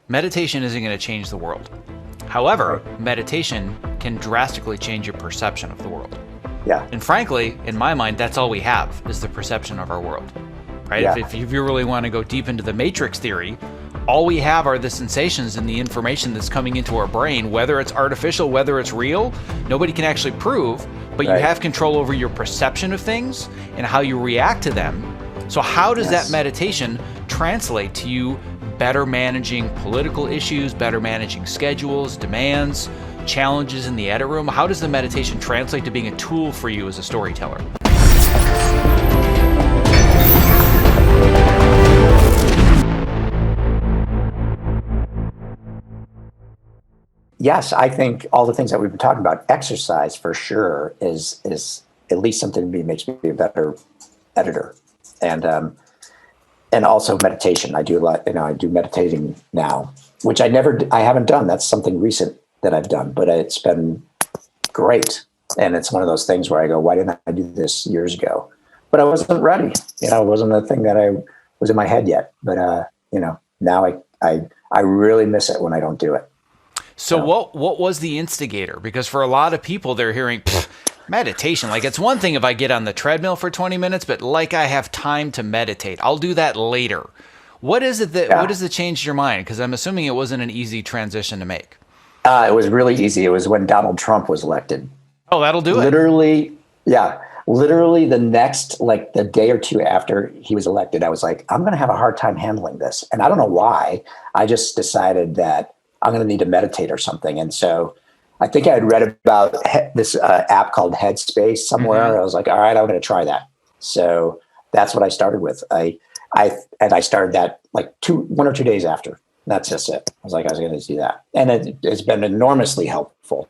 meditation isn't going to change the world. However, meditation can drastically change your perception of the world. Yeah. And frankly, in my mind, that's all we have is the perception of our world, right? Yeah. If you really want to go deep into the matrix theory, all we have are the sensations and the information that's coming into our brain, whether it's artificial, whether it's real, nobody can actually prove, but you have control over your perception of things and how you react to them. So how does that meditation translate to you better managing political issues, better managing schedules, demands, challenges in the edit room? How does the meditation translate to being a tool for you as a storyteller? Yes, I think all the things that we've been talking about, exercise for sure is at least something that makes me a better editor, and also meditation. I do a lot. I do meditating now, which I haven't done. That's something recent that I've done, but it's been great. And it's one of those things where I go, why didn't I do this years ago? But I wasn't ready. It wasn't a thing that I was in my head yet. But now I really miss it when I don't do it. So what was the instigator? Because for a lot of people, they're hearing meditation. Like, it's one thing if I get on the treadmill for 20 minutes, but like I have time to meditate. I'll do that later. What is it what has changed your mind? Because I'm assuming it wasn't an easy transition to make. It was really easy. It was when Donald Trump was elected. Oh, that'll do it. Literally the next, the day or two after he was elected, I was like, I'm going to have a hard time handling this. And I don't know why. I just decided that I'm going to need to meditate or something. And so I think I had read about this app called Headspace somewhere. Mm-hmm. I was like, all right, I'm going to try that. So that's what I started with. I started that 1 or 2 days after. That's just it. I was going to do that. And it's been enormously helpful.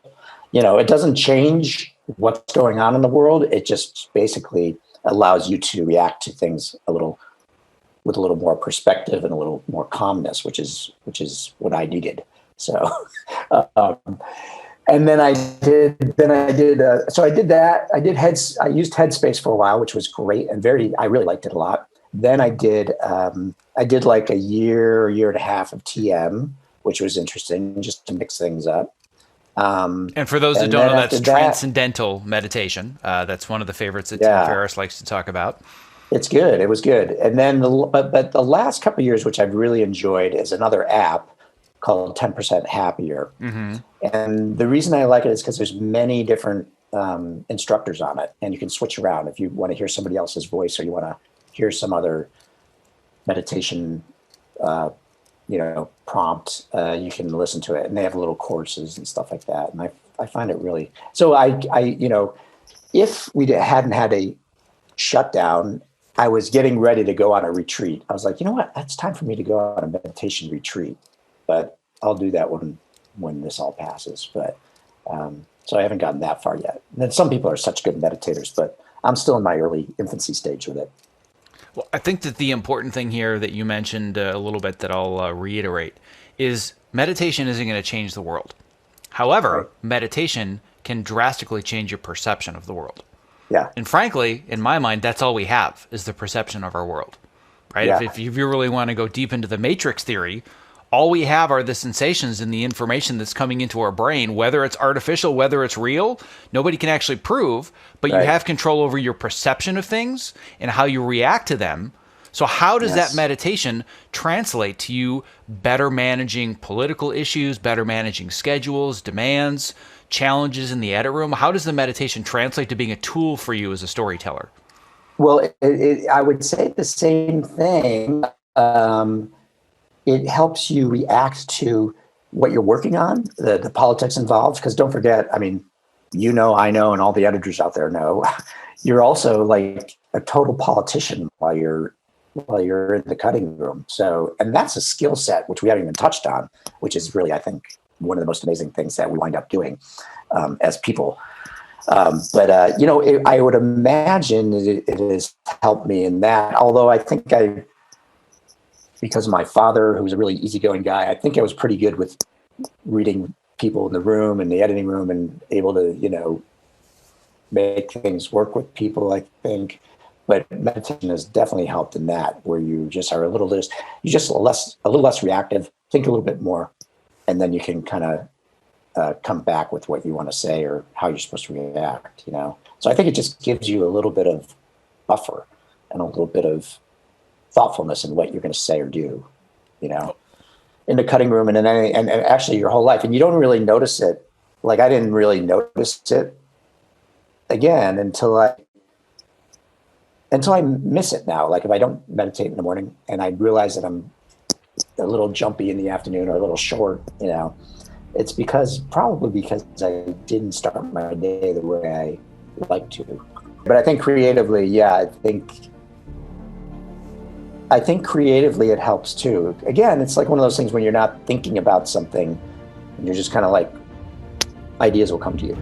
It doesn't change what's going on in the world. It just basically allows you to react to things with a little more perspective and a little more calmness, which is what I needed. So, and then I did that. I used Headspace for a while, which was great and I really liked it a lot. Then I did like a year and a half of TM, which was interesting just to mix things up. And for those that don't know, that's transcendental meditation. That's one of the favorites that Tim Ferriss likes to talk about. It's good. It was good. And then, but the last couple of years, which I've really enjoyed, is another app called 10% Happier. Mm-hmm. And the reason I like it is because there's many different instructors on it, and you can switch around if you want to hear somebody else's voice or you want to hear some other meditation, prompt. You can listen to it, and they have little courses and stuff like that. And I find it really. So if we hadn't had a shutdown, I was getting ready to go on a retreat. I was like, you know what? It's time for me to go on a meditation retreat. But I'll do that when this all passes. But so I haven't gotten that far yet. And then some people are such good meditators, but I'm still in my early infancy stage with it. Well, I think that the important thing here that you mentioned a little bit that I'll reiterate is meditation isn't going to change the world. However, meditation can drastically change your perception of the world. Yeah. And frankly, in my mind, that's all we have is the perception of our world, right? Yeah. If you really want to go deep into the matrix theory, all we have are the sensations and the information that's coming into our brain, whether it's artificial, whether it's real, nobody can actually prove, but you have control over your perception of things and how you react to them. So how does that meditation translate to you better managing political issues, better managing schedules, demands, challenges in the edit room? How does the meditation translate to being a tool for you as a storyteller? Well, I would say the same thing. It helps you react to what you're working on, the politics involved. Because don't forget, I know, and all the editors out there know, you're also like a total politician while you're in the cutting room. So, and that's a skill set which we haven't even touched on, which is really, I think, one of the most amazing things that we wind up doing as people. I would imagine it has helped me in that. Although I think because of my father, who was a really easygoing guy, I think I was pretty good with reading people in the room and the editing room and able to, make things work with people, I think. But meditation has definitely helped in that, where you just are a little less reactive think a little bit more, and then you can kind of come back with what you want to say or how you're supposed to react, you know? So I think it just gives you a little bit of buffer and a little bit of thoughtfulness in what you're going to say or do, you know, in the cutting room and actually your whole life. And you don't really notice it. Like I didn't really notice it again until I miss it now. Like if I don't meditate in the morning and I realize that I'm a little jumpy in the afternoon or a little short, you know, it's probably because I didn't start my day the way I like to. But I think creatively, yeah, I think creatively it helps too. Again, it's like one of those things when you're not thinking about something and you're just kind of like, ideas will come to you.